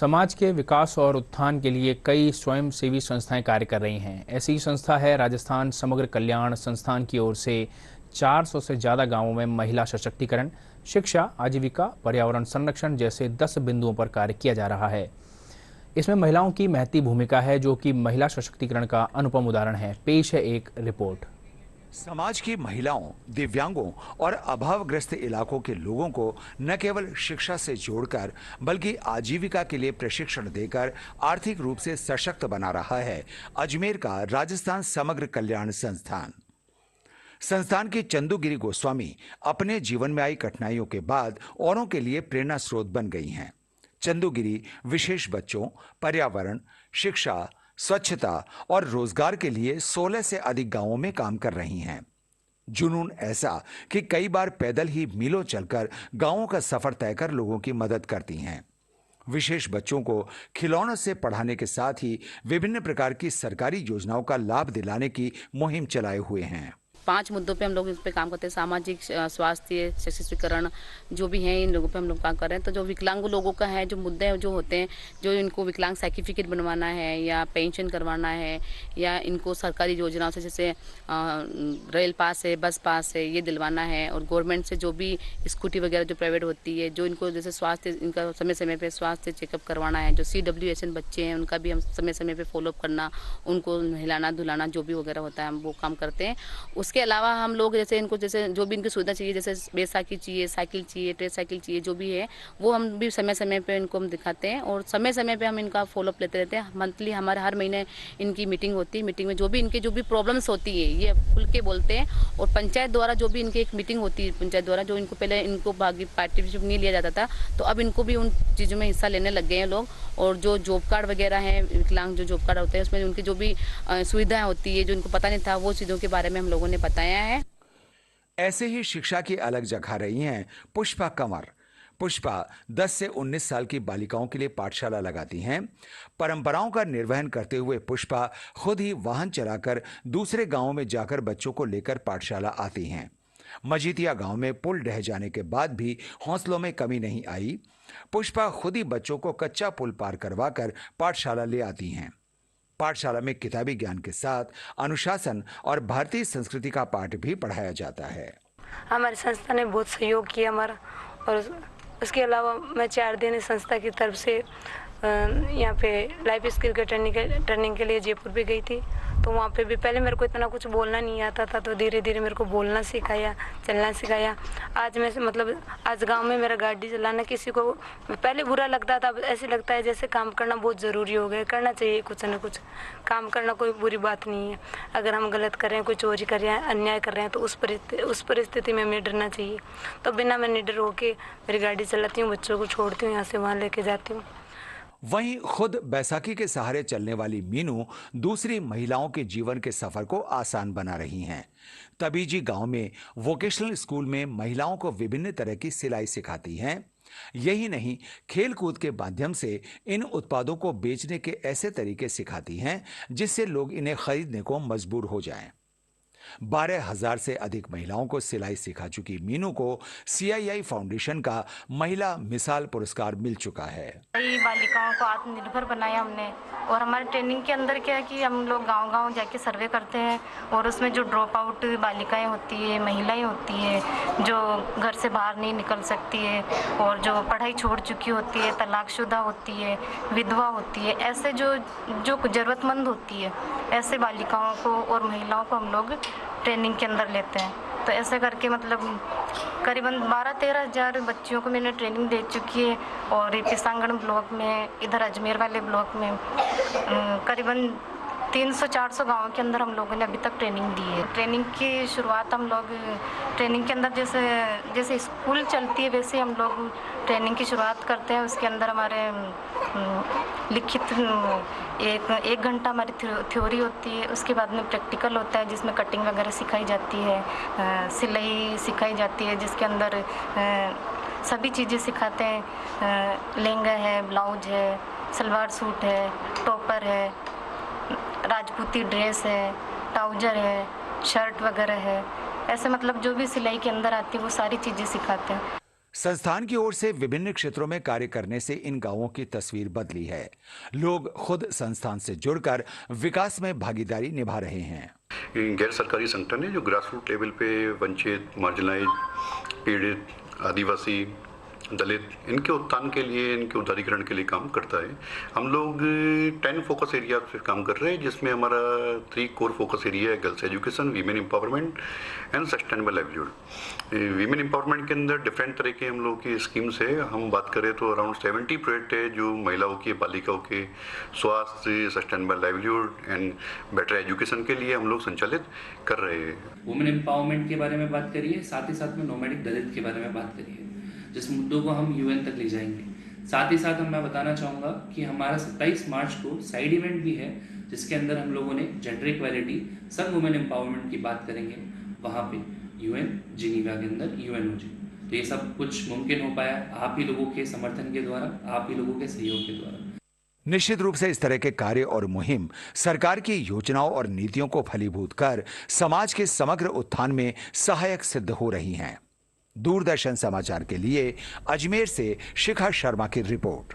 समाज के विकास और उत्थान के लिए कई स्वयंसेवी संस्थाएं कार्य कर रही हैं। ऐसी ही संस्था है राजस्थान समग्र कल्याण संस्थान की ओर से 400 से ज़्यादा गांवों में महिला सशक्तिकरण, शिक्षा, आजीविका, पर्यावरण संरक्षण जैसे 10 बिंदुओं पर कार्य किया जा रहा है। इसमें महिलाओं की महती भूमिका है, जो कि महिला सशक्तिकरण का अनुपम उदाहरण है। पेश है एक रिपोर्ट। समाज की महिलाओं, दिव्यांगों और अभावग्रस्त इलाकों के लोगों को न केवल शिक्षा से जोड़कर बल्कि आजीविका के लिए प्रशिक्षण देकर आर्थिक रूप से सशक्त बना रहा है अजमेर का राजस्थान समग्र कल्याण संस्थान। संस्थान की चंदूगिरी गोस्वामी अपने जीवन में आई कठिनाइयों के बाद औरों के लिए प्रेरणा स्रोत बन गई हैं। चंदूगिरी विशेष बच्चों, पर्यावरण, शिक्षा, स्वच्छता और रोजगार के लिए 16 से अधिक गांवों में काम कर रही हैं। जुनून ऐसा कि कई बार पैदल ही मीलों चलकर गांवों का सफर तय कर लोगों की मदद करती हैं। विशेष बच्चों को खिलौनों से पढ़ाने के साथ ही विभिन्न प्रकार की सरकारी योजनाओं का लाभ दिलाने की मुहिम चलाए हुए हैं। 5 मुद्दों पे हम लोग इस पे काम करते हैं। सामाजिक, स्वास्थ्य, सशक्तिकरण जो भी है, इन लोगों पे हम लोग काम कर रहे हैं। तो जो विकलांग लोगों का है, जो मुद्दे जो होते हैं, जो इनको विकलांग सर्टिफिकेट बनवाना है या पेंशन करवाना है या इनको सरकारी योजनाओं से जैसे रेल पास है, बस पास है, ये दिलवाना है। और गवर्नमेंट से जो भी स्कूटी वगैरह जो प्राइवेट होती है, जो इनको जैसे स्वास्थ्य, इनका समय समय पे स्वास्थ्य चेकअप करवाना है। जो CWSN बच्चे हैं उनका भी हम समय समय पे फॉलोअप करना, उनको नहलाना धुलाना जो भी वगैरह होता है हम वो काम करते हैं। उसके अलावा हम लोग जैसे इनको जैसे जो भी इनकी सुविधा चाहिए, जैसे बैसाखी चाहिए, साइकिल चाहिए, ट्रे साइकिल चाहिए, जो भी है वो हम भी समय समय पे इनको हम दिखाते हैं और समय समय पे हम इनका फॉलोअप लेते रहते हैं। मंथली हमारे हर महीने इनकी मीटिंग होती है। मीटिंग में जो भी इनके जो भी प्रॉब्लम्स होती है ये खुल के बोलते हैं। और पंचायत द्वारा जो भी इनकी एक मीटिंग होती है, पंचायत द्वारा जो इनको पहले इनको पार्टिसिपेट नहीं लिया जाता था, तो अब इनको भी उन चीज़ों में हिस्सा लेने लग गए हैं लोग। और जो जॉब कार्ड वगैरह है, विकलांग जो जॉब कार्ड होते हैं उसमें उनकी जो भी सुविधाएं होती है, जो इनको पता नहीं था, वो चीज़ों के बारे में हम लोगों ने बताया है। ऐसे ही शिक्षा की अलग जगह रही हैं पुष्पा कंवर। पुष्पा 10 से 19 साल की बालिकाओं के लिए पाठशाला लगाती हैं। परंपराओं का निर्वहन करते हुए पुष्पा खुद ही वाहन चलाकर दूसरे गांवों में जाकर बच्चों को लेकर पाठशाला आती हैं। मजीतिया गांव में पुल ढह जाने के बाद भी हौसलों में कमी नहीं आई। पुष्पा खुद ही बच्चों को कच्चा पुल पार करवाकर पाठशाला ले आती हैं। पाठशाला में किताबी ज्ञान के साथ अनुशासन और भारतीय संस्कृति का पाठ भी पढ़ाया जाता है। हमारी संस्था ने बहुत सहयोग किया हमारा। और उसके अलावा मैं 4 दिन इस संस्था की तरफ से यहाँ पे लाइफ स्किल के ट्रेनिंग के लिए जयपुर भी गई थी। तो वहाँ पे भी पहले मेरे को इतना कुछ बोलना नहीं आता था, तो धीरे धीरे मेरे को बोलना सिखाया, चलना सिखाया। आज मैं आज गांव में मेरा गाड़ी चलाना किसी को पहले बुरा लगता था, अब ऐसे लगता है जैसे काम करना बहुत ज़रूरी हो गया। करना चाहिए कुछ न कुछ, काम करना कोई बुरी बात नहीं है। अगर हम गलत कर रहे हैं, कोई चोरी कर रहे हैं, अन्याय कर रहे हैं, तो उस परिस्थिति में हमें डरना चाहिए। तो बिना मैं निडर होकर मेरी गाड़ी चलाती हूँ, बच्चों को छोड़ती हूँ, यहाँ से वहाँ लेके जाती हूँ। वहीं खुद बैसाखी के सहारे चलने वाली मीनू दूसरी महिलाओं के जीवन के सफर को आसान बना रही हैं। तबीजी गांव में वोकेशनल स्कूल में महिलाओं को विभिन्न तरह की सिलाई सिखाती हैं। यही नहीं, खेल कूद के माध्यम से इन उत्पादों को बेचने के ऐसे तरीके सिखाती हैं जिससे लोग इन्हें खरीदने को मजबूर हो जाएं। 12,000 से अधिक महिलाओं को सिलाई सिखा चुकी मीनू को CII फाउंडेशन का महिला मिसाल पुरस्कार मिल चुका है। कई बालिकाओं को आत्मनिर्भर बनाया हमने। और हमारे ट्रेनिंग के अंदर क्या है कि हम लोग गांव-गांव जाके सर्वे करते हैं और उसमें जो ड्रॉप आउट बालिकाएं होती है, महिलाएं होती है, जो घर से बाहर नहीं निकल सकती है और जो पढ़ाई छोड़ चुकी होती है, तलाकशुदा होती है, विधवा होती है, ऐसे जो ज़रूरतमंद होती है, ऐसे बालिकाओं को और महिलाओं को हम लोग ट्रेनिंग के अंदर लेते हैं। तो ऐसे करके मतलब करीबन 12-13 हज़ार बच्चियों को मैंने ट्रेनिंग दे चुकी है। और पिसांगण ब्लॉक में, इधर अजमेर वाले ब्लॉक में करीबन 300-400 गाँव के अंदर हम लोगों ने अभी तक ट्रेनिंग दी है। ट्रेनिंग की शुरुआत हम लोग ट्रेनिंग के अंदर जैसे स्कूल चलती है वैसे हम लोग ट्रेनिंग की शुरुआत करते हैं। उसके अंदर हमारे लिखित एक घंटा हमारी थ्योरी होती है। उसके बाद में प्रैक्टिकल होता है जिसमें कटिंग वगैरह सिखाई जाती है, सिलाई सिखाई जाती है, जिसके अंदर सभी चीज़ें सिखाते हैं। लहंगा है, ब्लाउज है, सलवार सूट है, टॉपर है, राजपूती ड्रेस है, ट्राउजर है, शर्ट वगैरह है। ऐसे मतलब जो भी सिलाई के अंदर आती है वो सारी चीज़ें सिखाते हैं। संस्थान की ओर से विभिन्न क्षेत्रों में कार्य करने से इन गांवों की तस्वीर बदली है। लोग खुद संस्थान से जुड़कर विकास में भागीदारी निभा रहे हैं। गैर सरकारी संगठन है जो ग्रास रूट लेवल पे वंचित, मार्जिनलाइज, पीड़ित, आदिवासी, दलित, इनके उत्थान के लिए, इनके उदारीकरण के लिए काम करता है। हम लोग 10 फोकस एरिया पे काम कर रहे हैं, जिसमें हमारा 3 कोर फोकस एरिया है: girls education, women empowerment and sustainable livelihood. Women empowerment के अंदर डिफरेंट तरह के हम लोग की स्कीम्स है। हम बात करें तो अराउंड 70 प्रोजेक्ट है जो महिलाओं के, बालिकाओं के स्वास्थ्य, sustainable livelihood and better education के लिए हम लोग संचालित कर रहे हैं। वुमेन एम्पावरमेंट के बारे में बात करिए, साथ ही साथ में नोमैडिक दलित के बारे में बात करिए, जिस मुद्दों को हम यूएन तक ले जाएंगे। साथ ही साथ मैं बताना चाहूँगा कि हमारा 27 मार्च को साइड इवेंट भी है, जिसके अंदर हम लोगों ने जेंडर इक्वालिटी, सब वुमेन एम्पावरमेंट की बात करेंगे। वहाँ पे यूएन जिनीवा के अंदर UNOG। तो ये सब कुछ मुमकिन हो पाया आप ही लोगों के समर्थन के द्वारा, आप ही लोगों के सहयोग के द्वारा। निश्चित रूप से इस तरह के कार्य और मुहिम सरकार की योजनाओं और नीतियों को फलीभूत कर समाज के समग्र उत्थान में सहायक सिद्ध हो रही हैं। दूरदर्शन समाचार के लिए अजमेर से शिखा शर्मा की रिपोर्ट।